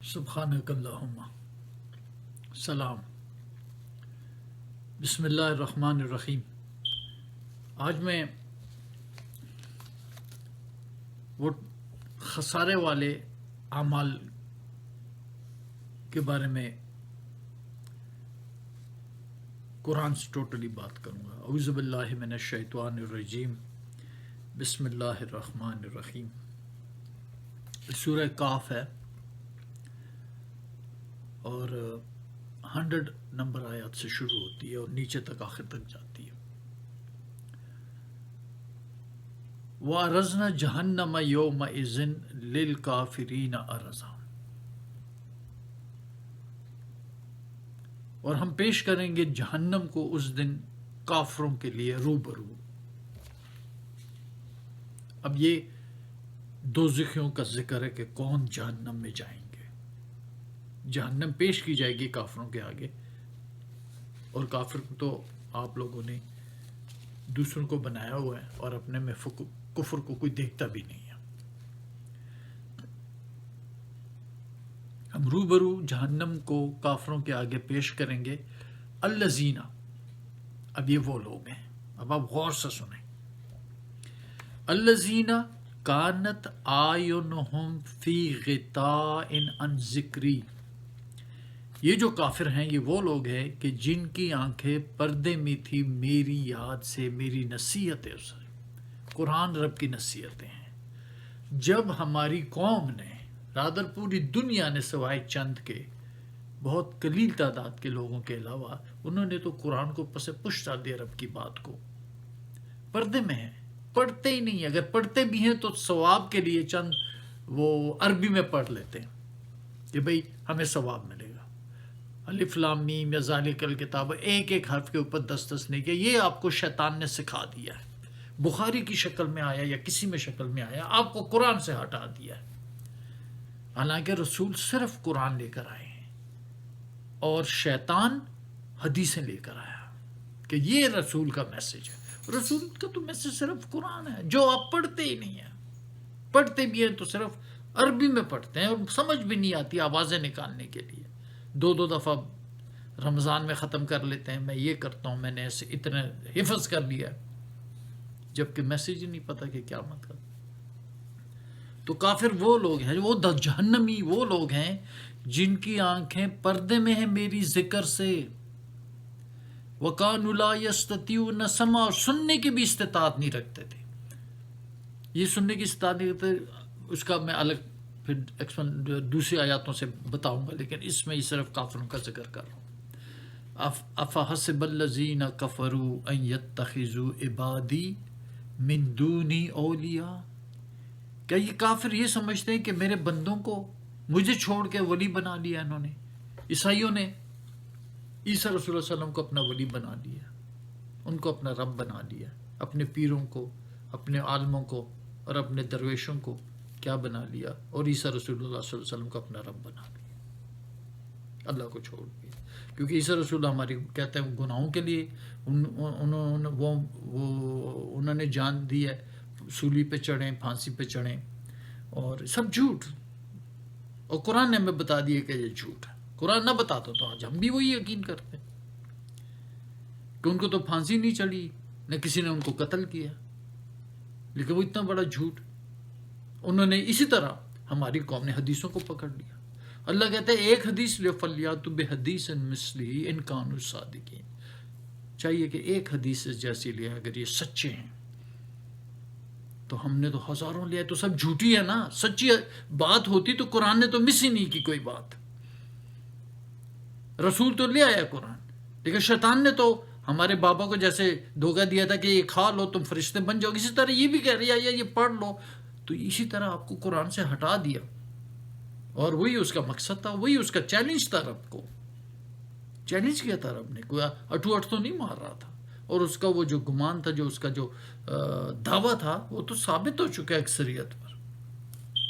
سبحانک اللہم سلام۔ بسم اللہ الرحمن الرحیم۔ آج میں وہ خسارے والے اعمال کے بارے میں قرآن سے ٹوٹلی بات کروں گا۔ اعوذ باللہ من الشیطان الرجیم، بسم اللہ الرحمن الرحیم۔ سورہ کاف ہے اور 100 نمبر آیات سے شروع ہوتی ہے اور نیچے تک آخر تک جاتی ہے۔ وَأَرَزْنَا جَهَنَّمَ يَوْمَئِذٍ لِلْكَافِرِينَ عَرْضًا، اور ہم پیش کریں گے جہنم کو اس دن کافروں کے لیے روبرو۔ اب یہ دوزخیوں کا ذکر ہے کہ کون جہنم میں جائیں گے۔ جہنم پیش کی جائے گی کافروں کے آگے، اور کافر تو آپ لوگوں نے دوسروں کو بنایا ہوا ہے اور اپنے میں کفر کو کوئی دیکھتا بھی نہیں ہے۔ ہم روبرو جہنم کو کافروں کے آگے پیش کریں گے۔ الذین، اب یہ وہ لوگ ہیں، اب آپ غور سے سنیں۔ الذین کانت اعینہم فی غطاء عن ذکری، یہ جو کافر ہیں یہ وہ لوگ ہیں کہ جن کی آنکھیں پردے میں تھی میری یاد سے، میری نصیحتیں سے۔ قرآن رب کی نصیحتیں ہیں۔ جب ہماری قوم نے، رادر پوری دنیا نے سوائے چند کے، بہت قلیل تعداد کے لوگوں کے علاوہ، انہوں نے تو قرآن کو پس پش ڈال دیا، رب کی بات کو پردے میں ہے، پڑھتے ہی نہیں۔ اگر پڑھتے بھی ہیں تو ثواب کے لیے چند وہ عربی میں پڑھ لیتے ہیں کہ بھئی ہمیں ثواب ملے گا، الف لام میم یا ذالک الکتاب، ایک ایک حرف کے اوپر 10 نہیں، کہ یہ آپ کو شیطان نے سکھا دیا ہے۔ بخاری کی شکل میں آیا یا کسی میں شکل میں آیا، آپ کو قرآن سے ہٹا دیا ہے۔ حالانکہ رسول صرف قرآن لے کر آئے ہیں اور شیطان حدیثیں لے کر آیا کہ یہ رسول کا میسج ہے۔ رسول کا تو میسج صرف قرآن ہے، جو آپ پڑھتے ہی نہیں ہیں۔ پڑھتے بھی ہیں تو صرف عربی میں پڑھتے ہیں اور سمجھ بھی نہیں آتی آوازیں نکالنے کے لیے۔ 2 دفعہ رمضان میں ختم کر لیتے ہیں، میں یہ کرتا ہوں، میں نے ایسے اتنا حفظ کر لیا، جبکہ میسج ہی نہیں پتا کہ کیا مطلب۔ تو کافر وہ لوگ ہیں، وہ جہنمی وہ لوگ ہیں جن کی آنکھیں پردے میں ہیں میری ذکر سے۔ وَكَانُوا لَا يَسْتَطِيعُونَ سَمْعًا، اور سننے کی بھی استطاعت نہیں رکھتے تھے۔ یہ سننے کی استطاعت نہیں رکھتے، اس کا میں الگ پھر دوسری آیاتوں سے بتاؤں گا، لیکن اس میں ہی صرف کافروں کا ذکر کر رہا ہوں۔ أَفَحَسِبَ الَّذِينَ كَفَرُوا أَن يَتَّخِذُوا عِبَادِي مِن دُونِي أَوْلِيَاءَ، کیا یہ کافر یہ سمجھتے ہیں کہ میرے بندوں کو مجھے چھوڑ کے ولی بنا لیا انہوں نے؟ عیسائیوں نے عیسیٰ رسول اللہ علیہ وسلم کو اپنا ولی بنا لیا، ان کو اپنا رب بنا لیا، اپنے پیروں کو، اپنے عالموں کو اور اپنے درویشوں کو کیا بنا لیا، اور عیسیٰ رسول اللہ صلی اللہ علیہ وسلم کو اپنا رب بنا لیا، اللہ کو چھوڑ دیا۔ کیونکہ عیسیٰ رسول اللہ ہماری کہتے ہیں گناہوں کے لیے انہوں نے جان دی ہے، سولی پہ چڑھیں، پھانسی پہ چڑھیں، اور سب جھوٹ۔ اور قرآن نے ہمیں بتا دیا کہ یہ جھوٹ ہے۔ قرآن نہ بتاتا تو آج ہم بھی وہی یقین کرتے کہ ان کو تو پھانسی نہیں چڑھی، نہ کسی نے ان کو قتل کیا، لیکن وہ اتنا بڑا جھوٹ۔ انہوں نے اسی طرح ہماری قوم نے حدیثوں کو پکڑ لیا۔ اللہ کہتا ہے ایک حدیث لے فلیاتوا بحدیث مثلہ ان کانوا صادقین، چاہیے کہ ایک حدیث جیسی لے، اگر یہ سچے ہیں۔ تو ہم نے تو ہزاروں لیا، تو سب جھوٹی ہے نا۔ سچی بات ہوتی تو قرآن نے تو مس ہی نہیں کی کوئی بات۔ رسول تو لے آیا قرآن، لیکن شیطان نے تو ہمارے بابا کو جیسے دھوکہ دیا تھا کہ یہ کھا لو تم فرشتے بن جاؤ، اسی طرح یہ بھی کہہ رہی ہے یہ پڑھ لو، تو اسی طرح آپ کو قرآن سے ہٹا دیا۔ اور وہی اس کا مقصد تھا، وہی اس کا چیلنج تھا، رب کو چیلنج کیا تھا رب نے، کوئی اٹھو اٹھ تو نہیں مار رہا تھا۔ اور اس کا وہ جو گمان تھا، جو اس کا جو دعویٰ تھا، وہ تو ثابت ہو چکا ہے اکثریت پر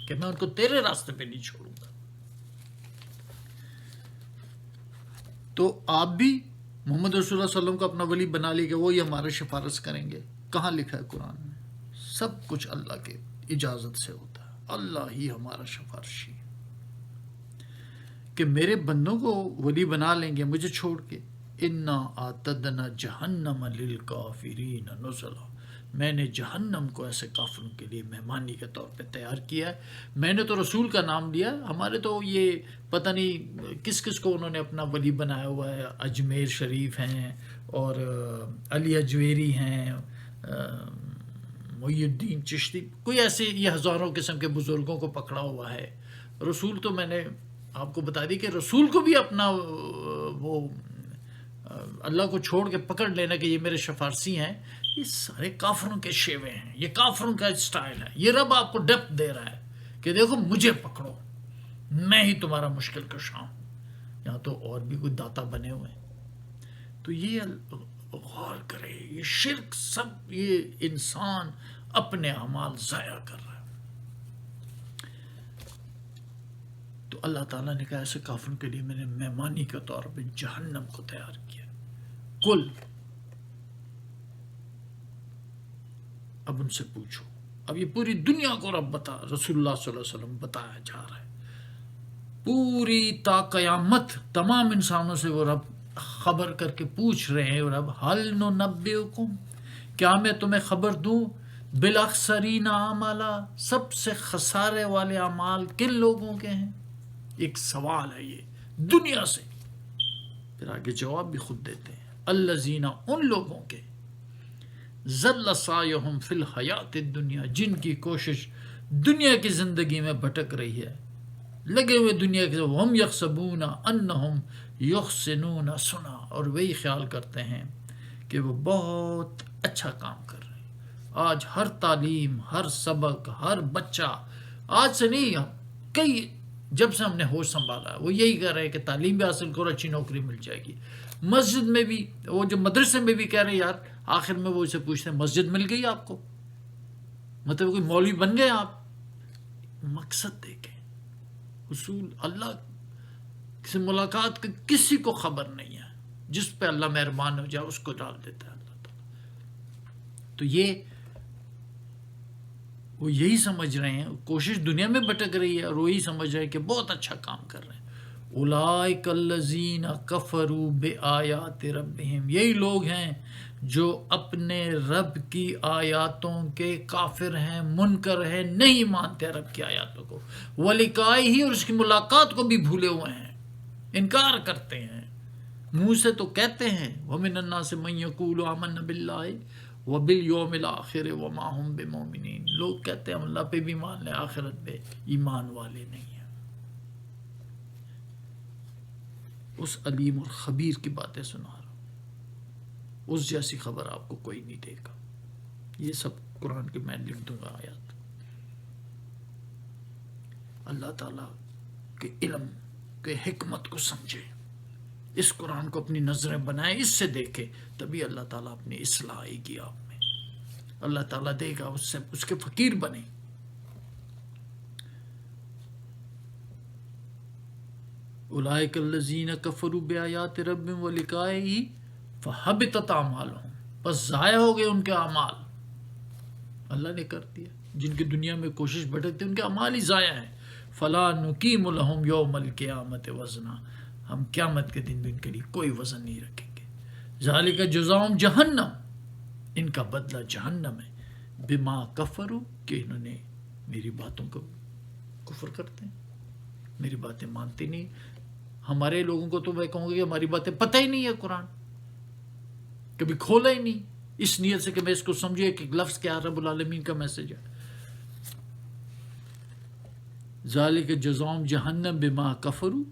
کہ میں ان کو تیرے راستے پہ نہیں چھوڑوں گا۔ تو آپ بھی محمد رسول اللہ صلی اللہ علیہ وسلم کو اپنا ولی بنا لی کہ وہی ہمارا سفارش کریں گے؟ کہاں لکھا ہے قرآن میں؟ سب کچھ اللہ کے اجازت سے ہوتا ہے، اللہ ہی ہمارا سفارشی ہے۔ کہ میرے بندوں کو ولی بنا لیں گے مجھے چھوڑ کے. انا اعتدنا جہنم للکافرین نزلا، میں نے جہنم کو ایسے کافروں کے لیے مہمانی کے طور پہ تیار کیا ہے. میں نے تو رسول کا نام لیا، ہمارے تو یہ پتہ نہیں کس کس کو انہوں نے اپنا ولی بنایا ہوا ہے. اجمیر شریف ہیں اور علی اجویری ہیں، محی الدین چشتی، کوئی ایسے یہ ہزاروں قسم کے بزرگوں کو پکڑا ہوا ہے. رسول تو میں نے آپ کو بتا دی کہ رسول کو بھی اپنا وہ اللہ کو چھوڑ کے پکڑ لینا کہ یہ میرے شفارسی ہیں، یہ سارے کافروں کے شیوے ہیں، یہ کافروں کا اسٹائل ہے. یہ رب آپ کو ڈپتھ دے رہا ہے کہ دیکھو مجھے پکڑو، میں ہی تمہارا مشکل کشا ہوں. یہاں تو اور بھی کوئی داتا بنے ہوئے ہیں. تو یہ غور کرے، یہ شرک سب یہ انسان اپنے اعمال ضائع کر رہا ہے. تو اللہ تعالیٰ نے کہا ایسے کافروں کے لیے میں نے مہمانی کے طور پہ جہنم کو تیار کیا. کل اب ان سے پوچھو، اب یہ پوری دنیا کو رب رسول اللہ صلی اللہ علیہ وسلم بتایا جا رہا ہے. پوری تا قیامت تمام انسانوں سے وہ رب خبر کر کے پوچھ رہے ہیں. رب حل ننبئکم، کیا میں تمہیں خبر دوں، بالاخسرین اعمالا، سب سے خسارے والے اعمال کن لوگوں کے ہیں. ایک سوال ہے یہ دنیا سے. پھر آگے جواب بھی خود دیتے ہیں. الذین، ان لوگوں کے، ضل سعیہم فی الحیات الدنیا، جن کی کوشش دنیا کی زندگی میں بھٹک رہی ہے، لگے ہوئے دنیا کے، ہم یحسبون انہم یحسنون صنعا، اور وہی خیال کرتے ہیں کہ وہ بہت اچھا کام کر رہے ہیں. آج ہر تعلیم، ہر سبق، ہر بچہ، آج سے نہیں، کئی جب سے ہم نے ہوش سنبھالا ہے وہ یہی کہہ رہے ہیں کہ تعلیم بھی حاصل کرو، اچھی نوکری مل جائے گی. مسجد میں بھی، وہ جو مدرسے میں بھی کہہ رہے ہیں یار، آخر میں وہ اسے پوچھتے ہیں مسجد مل گئی آپ کو، مطلب کوئی مولوی بن گئے آپ. مقصد دیکھیں، حصول اللہ سے ملاقات کی کسی کو خبر نہیں ہے. جس پہ اللہ مہربان ہو جائے اس کو ڈال دیتا ہے اللہ تعالیٰ. تو یہ وہ یہی سمجھ رہے ہیں، کوشش دنیا میں بھٹک رہی ہے اور وہی سمجھ رہے ہیں کہ بہت اچھا کام کر رہے ہیں. اولئک الذین کفروا بآیات ربہم، یہی لوگ ہیں جو اپنے رب کی آیاتوں کے کافر ہیں، منکر ہیں، نہیں مانتے رب کی آیاتوں کو. ولقائہ، اور اس کی ملاقات کو بھی بھولے ہوئے ہیں، انکار کرتے ہیں. منہ سے تو کہتے ہیں وَمِنَ النَّاسِ مَن يَقُولُ آمَنَّا بِاللَّهِ وَبِالْيَوْمِ الْآخِرِ وَمَا هُمْ بِمُؤْمِنِينَ، لوگ کہتے ہیں ہم اللہ پہ بھی مان لیں، آخرت پہ ایمان والے نہیں ہیں. اس علیم اور خبیر کی باتیں سنا رہا ہوں، اس جیسی خبر آپ کو کوئی نہیں دے گا. یہ سب قرآن کے میں لکھ دوں گا آیات. اللہ تعالیٰ کے علم کے حکمت کو سمجھے، اس قرآن کو اپنی نظریں بنائے، اس سے دیکھے، تبھی اللہ تعالیٰ اپنی اصلاح آئے گی آپ میں. اللہ تعالیٰ دے گا، اس سے اس کے فقیر بنے. اولئک الذین کفروا بآیات ربہم ولقائہ فحبطت اعمالہم، بس ضائع ہو گئے ان کے اعمال. اللہ نے کر دیا، جن کی دنیا میں کوشش بھٹکتی ان کے اعمال ہی ضائع ہیں. فلا نقیم لہم یوم القیامت وزنا، ہم قیامت کے دن بھی ان کے لیے کوئی وزن نہیں رکھیں گے. ذالک جزاؤہم جہنم، ان کا بدلہ جہنم ہے. بما کفروا، کہ انہوں نے میری باتوں کو کفر کرتے ہیں، میری باتیں مانتے نہیں. ہمارے لوگوں کو تو میں کہوں گا کہ ہماری باتیں پتہ ہی نہیں ہے، قرآن کبھی کھولا ہی نہیں اس نیت سے کہ میں اس کو سمجھے کہ لفظ کیا رب العالمین کا میسج ہے. ذالک جزاؤہم جہنم بما کفروا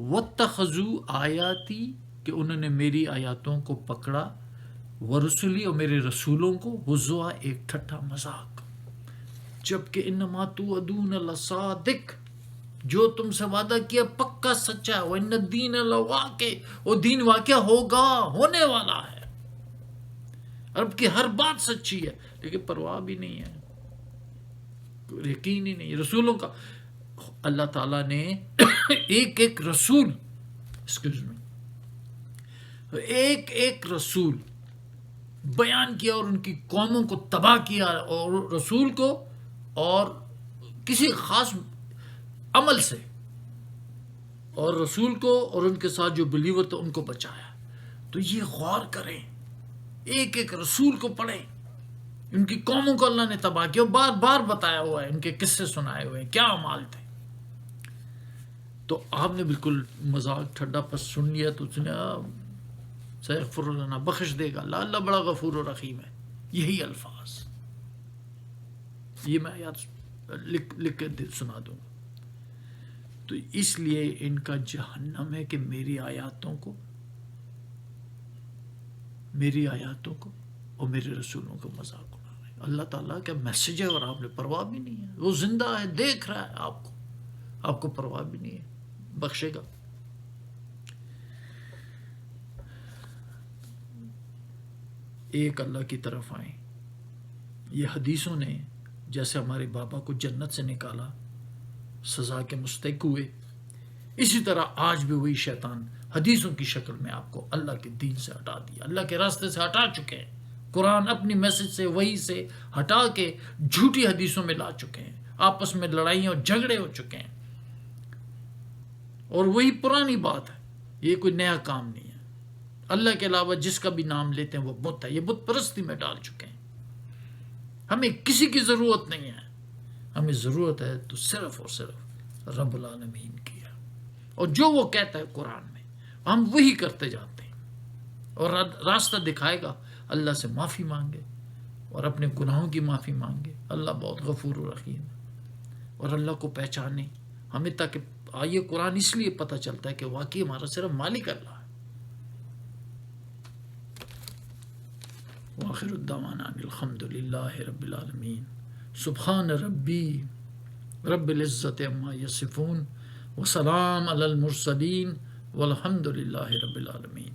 واتخذوا آیاتی، کہ انہوں نے میری آیاتوں کو پکڑا، ورسلی، اور میرے رسولوں کو، ہزوا، ایک ٹھٹھا مذاق. جبکہ انما توعدون لصادق، جو تم سے وعدہ کیا پکا سچا ہے. وان الدین لواقع، وہ دین واقع ہوگا، ہونے والا ہے. رب کی ہر بات سچی ہے، لیکن پرواہ بھی نہیں ہے، یقین ہی نہیں. رسولوں کا اللہ تعالیٰ نے ایک ایک رسول، ایک ایک رسول بیان کیا اور ان کی قوموں کو تباہ کیا، اور رسول کو اور کسی خاص عمل سے اور رسول کو اور ان کے ساتھ جو بلیور تھے ان کو بچایا. تو یہ غور کریں، ایک ایک رسول کو پڑھیں، ان کی قوموں کو اللہ نے تباہ کیا، بار بار بتایا ہوا ہے، ان کے قصے سنائے ہوئے ہیں، کیا اعمال تھے. تو آپ نے بالکل مذاق ٹھڈا پس سن لیا تو اس نے سیغفر لنا، بخش دے گا اللہ، اللہ بڑا غفور و رحیم ہے. یہی الفاظ، یہ میں آیات لکھ کے سنا دوں گا. تو اس لیے ان کا جہنم ہے کہ میری آیاتوں کو اور میرے رسولوں کو مذاق اڑا رہے ہیں. اللہ تعالیٰ کا میسج ہے اور آپ نے پرواہ بھی نہیں ہے. وہ زندہ ہے، دیکھ رہا ہے آپ کو پرواہ بھی نہیں ہے، بخشے گا. ایک اللہ کی طرف آئیں. یہ حدیثوں نے جیسے ہمارے بابا کو جنت سے نکالا، سزا کے مستحق ہوئے، اسی طرح آج بھی وہی شیطان حدیثوں کی شکل میں آپ کو اللہ کے دین سے ہٹا دیا، اللہ کے راستے سے ہٹا چکے ہیں. قرآن اپنی میسج سے، وہی سے ہٹا کے جھوٹی حدیثوں میں لا چکے ہیں. آپس میں لڑائیاں اور جھگڑے ہو چکے ہیں، اور وہی پرانی بات ہے. یہ کوئی نیا کام نہیں ہے. اللہ کے علاوہ جس کا بھی نام لیتے ہیں وہ بت ہے. یہ بت پرستی میں ڈال چکے ہیں. ہمیں کسی کی ضرورت نہیں ہے، ہمیں ضرورت ہے تو صرف اور صرف رب العالمین کی ہے. اور جو وہ کہتا ہے قرآن میں ہم وہی کرتے جاتے ہیں. اور راستہ دکھائے گا. اللہ سے معافی مانگے اور اپنے گناہوں کی معافی مانگے. اللہ بہت غفور و رحیم ہے. اور اللہ کو پہچانے ہمیں، تاکہ یہ قرآن اس لیے پتہ چلتا ہے کہ واقعی ہمارا صرف مالک اللہ ہے. وآخر الدعوانا الحمد للہ رب العالمین. سبحان ربی رب العزت عما یصفون وسلام علی المرسلین والحمد للہ رب العالمین.